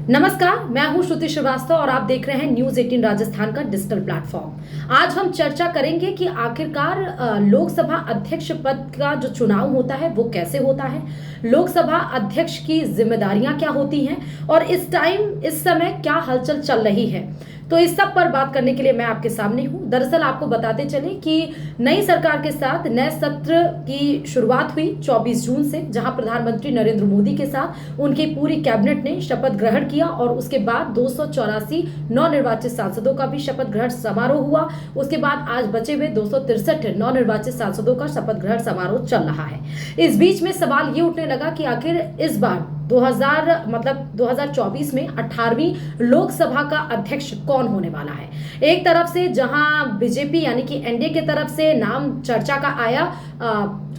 नमस्कार, मैं हूं श्रुति श्रीवास्तव और आप देख रहे हैं न्यूज 18 राजस्थान का डिजिटल प्लेटफॉर्म। आज हम चर्चा करेंगे कि आखिरकार लोकसभा अध्यक्ष पद का जो चुनाव होता है वो कैसे होता है, लोकसभा अध्यक्ष की जिम्मेदारियां क्या होती हैं और इस समय क्या हलचल चल रही है। तो इस सब पर बात करने के लिए मैं आपके सामने हूं। दरअसल आपको बताते चले कि नई सरकार के साथ नए सत्र की शुरुआत हुई 24 जून से, जहां प्रधानमंत्री नरेंद्र मोदी के साथ उनकी पूरी कैबिनेट ने शपथ ग्रहण किया और उसके बाद 284 नवनिर्वाचित सांसदों का भी शपथ ग्रहण समारोह हुआ। उसके बाद आज बचे हुए 263 नवनिर्वाचित सांसदों का शपथ ग्रहण समारोह चल रहा है। इस बीच में सवाल ये उठने लगा कि आखिर इस बार 2024 में 18वीं लोकसभा का अध्यक्ष कौन होने वाला है। एक तरफ से जहां बीजेपी यानी कि एनडीए की तरफ से नाम चर्चा का आया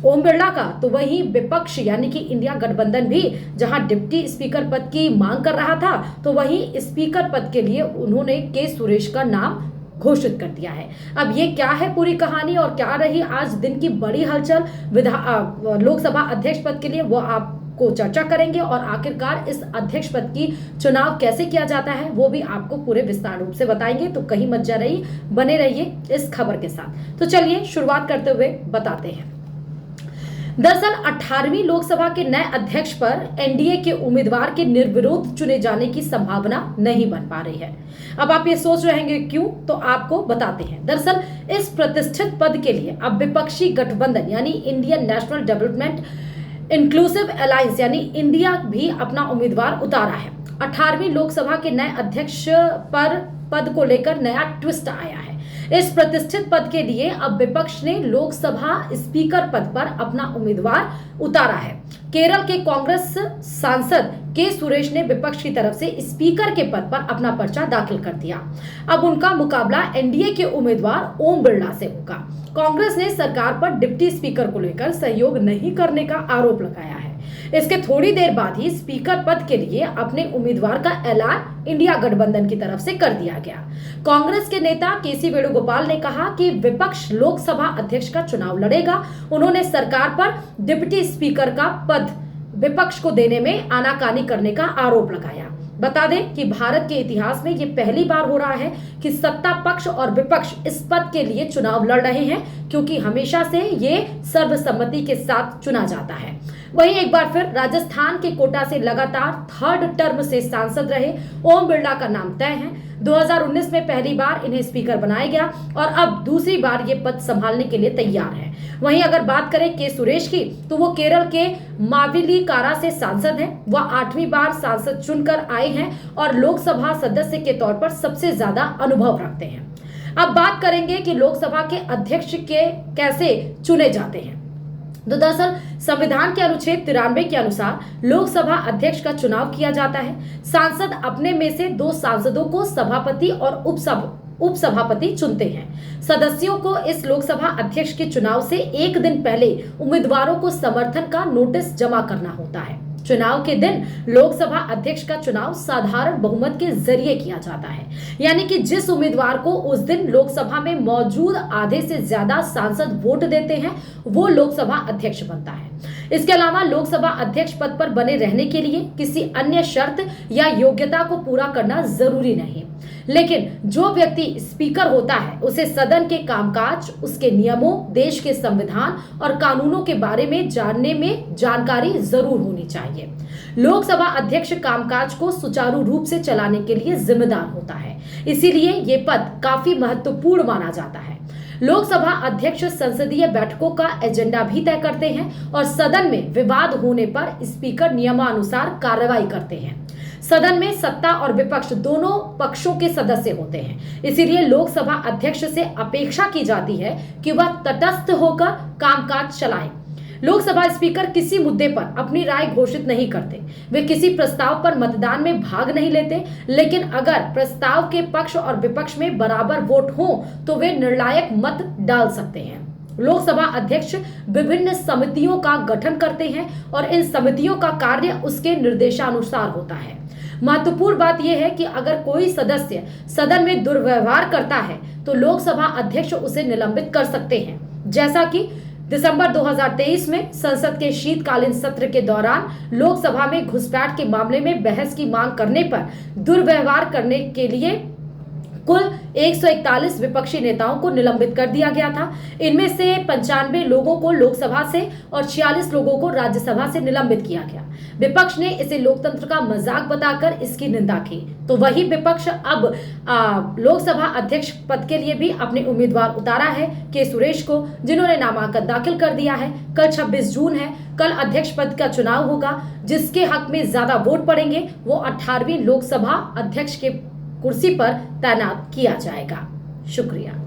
ओम बिरला का, तो वहीं विपक्ष यानी कि इंडिया गठबंधन भी जहां डिप्टी स्पीकर पद की मांग कर रहा था, तो वहीं स्पीकर पद के लिए उन्होंने के सुरेश का नाम घोषित कर दिया है। अब ये क्या है पूरी कहानी और क्या रही आज दिन की बड़ी हलचल लोकसभा अध्यक्ष पद के लिए, वो आपको चर्चा करेंगे और आखिरकार इस अध्यक्ष पद की चुनाव कैसे किया जाता है वो भी आपको पूरे विस्तार रूप से बताएंगे। तो कहीं मत जा रही, बने रहिए इस खबर के साथ। तो चलिए शुरुआत करते हुए बताते हैं। दरअसल 18वीं लोकसभा के नए अध्यक्ष पर एनडीए के उम्मीदवार के निर्विरोध चुने जाने की संभावना नहीं बन पा रही है। अब आप ये सोच रहे हैं क्यों, तो आपको बताते हैं। दरअसल इस प्रतिष्ठित पद के लिए अब विपक्षी गठबंधन यानी Indian national development inclusive alliance यानी इंडिया भी अपना उम्मीदवार उतारा है। 18वीं लोकसभा के नए अध्यक्ष पद को लेकर नया ट्विस्ट आया है। इस प्रतिष्ठित पद के लिए अब विपक्ष ने लोकसभा स्पीकर पद पर अपना उम्मीदवार उतारा है। केरल के कांग्रेस सांसद के सुरेश ने विपक्ष की तरफ से स्पीकर के पद पर अपना पर्चा दाखिल कर दिया। अब उनका मुकाबला एनडीए के उम्मीदवार ओम बिरला से होगा। कांग्रेस ने सरकार पर डिप्टी स्पीकर को लेकर सहयोग नहीं करने का आरोप लगाया है। इसके थोड़ी देर बाद ही स्पीकर पद के लिए अपने उम्मीदवार का ऐलान इंडिया गठबंधन की तरफ से कर दिया गया। कांग्रेस के नेता केसी वेणुगोपाल ने कहा कि विपक्ष लोकसभा अध्यक्ष का चुनाव लड़ेगा। उन्होंने सरकार पर डिप्टी स्पीकर का पद विपक्ष को देने में आनाकानी करने का आरोप लगाया। बता दें कि भारत के इतिहास में यह पहली बार हो रहा है कि सत्ता पक्ष और विपक्ष इस पद के लिए चुनाव लड़ रहे हैं, क्योंकि हमेशा से ये सर्वसम्मति के साथ चुना जाता है। वहीं एक बार फिर राजस्थान के कोटा से लगातार थर्ड टर्म से सांसद रहे ओम बिरला का नाम तय है। 2019 में पहली बार इन्हें स्पीकर बनाया गया और अब दूसरी बार ये पद संभालने के लिए तैयार है। वहीं अगर बात करें के सुरेश की, तो वो केरल के मावेलिकारा से सांसद हैं। वह 8वीं बार सांसद चुनकर आए हैं और लोकसभा सदस्य के तौर पर सबसे ज्यादा अनुभव रखते हैं। अब बात करेंगे कि लोकसभा के अध्यक्ष के कैसे चुने जाते हैं। तो दरअसल संविधान के अनुच्छेद 93 के अनुसार लोकसभा अध्यक्ष का चुनाव किया जाता है। सांसद अपने में से 2 सांसदों को सभापति और उपसभापति चुनते हैं। सदस्यों को इस लोकसभा अध्यक्ष के चुनाव से एक दिन पहले उम्मीदवारों को समर्थन का नोटिस जमा करना होता है। चुनाव के दिन लोकसभा अध्यक्ष का चुनाव साधारण बहुमत के जरिए किया जाता है, यानी कि जिस उम्मीदवार को उस दिन लोकसभा में मौजूद आधे से ज्यादा सांसद वोट देते हैं वो लोकसभा अध्यक्ष बनता है। इसके अलावा लोकसभा अध्यक्ष पद पर बने रहने के लिए किसी अन्य शर्त या योग्यता को पूरा करना जरूरी नहीं, लेकिन जो व्यक्ति स्पीकर होता है उसे सदन के कामकाज, उसके नियमों, देश के संविधान और कानूनों के बारे में जानने में जानकारी जरूर होनी चाहिए। लोकसभा अध्यक्ष कामकाज को सुचारू रूप से चलाने के लिए जिम्मेदार होता है, इसीलिए ये पद काफी महत्वपूर्ण माना जाता है। लोकसभा अध्यक्ष संसदीय बैठकों का एजेंडा भी तय करते हैं और सदन में विवाद होने पर स्पीकर नियमानुसार कार्रवाई करते हैं। सदन में सत्ता और विपक्ष दोनों पक्षों के सदस्य होते हैं, इसीलिए लोकसभा अध्यक्ष से अपेक्षा की जाती है कि वह तटस्थ होकर कामकाज चलाएं। लोकसभा स्पीकर किसी मुद्दे पर अपनी राय घोषित नहीं करते, वे किसी प्रस्ताव पर मतदान में भाग नहीं लेते, लेकिन अगर प्रस्ताव के पक्ष और विपक्ष में बराबर वोट हो तो वे निर्णायक मत डाल सकते हैं। लोकसभा अध्यक्ष विभिन्न समितियों का गठन करते हैं और इन समितियों का कार्य उसके निर्देशानुसार होता है। महत्वपूर्ण बात यह है कि अगर कोई सदस्य सदन में दुर्व्यवहार करता है तो लोकसभा अध्यक्ष उसे निलंबित कर सकते हैं, जैसा कि दिसंबर 2023 में संसद के शीतकालीन सत्र के दौरान लोकसभा में घुसपैठ के मामले में बहस की मांग करने पर दुर्व्यवहार करने के लिए कुल 141 विपक्षी नेताओं को निलंबित कर दिया गया था। इनमें से 95 लोगों को लोकसभा से और 46 लोगों को राज्यसभा से निलंबित किया गया। विपक्ष ने इसे लोकतंत्र का मजाक बताकर इसकी निंदा की। तो वही विपक्ष अब लोकसभा अध्यक्ष पद के लिए भी अपने उम्मीदवार उतारा है के सुरेश को, जिन्होंने नामांकन दाखिल कर दिया है। कल 26 जून है, कल अध्यक्ष पद का चुनाव होगा। जिसके हक में ज्यादा वोट पड़ेंगे वो 18वीं लोकसभा अध्यक्ष के कुर्सी पर तैनात किया जाएगा। शुक्रिया।